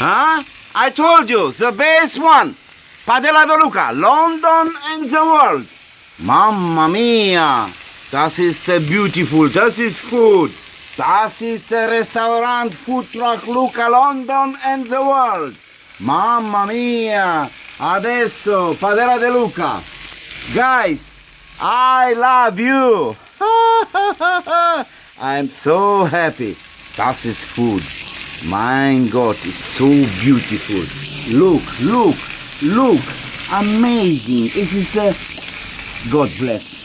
Huh? I told you, the best one. Padella de Luca, London and the world. Mamma mia, das ist beautiful, das ist food. Das ist Restaurant Food Truck Luca, London and the world. Mamma mia, adesso Padella de Luca. Guys, I love you. I'm so happy. Das ist food. Mein Gott, it's so beautiful. Look. Amazing. This is God bless.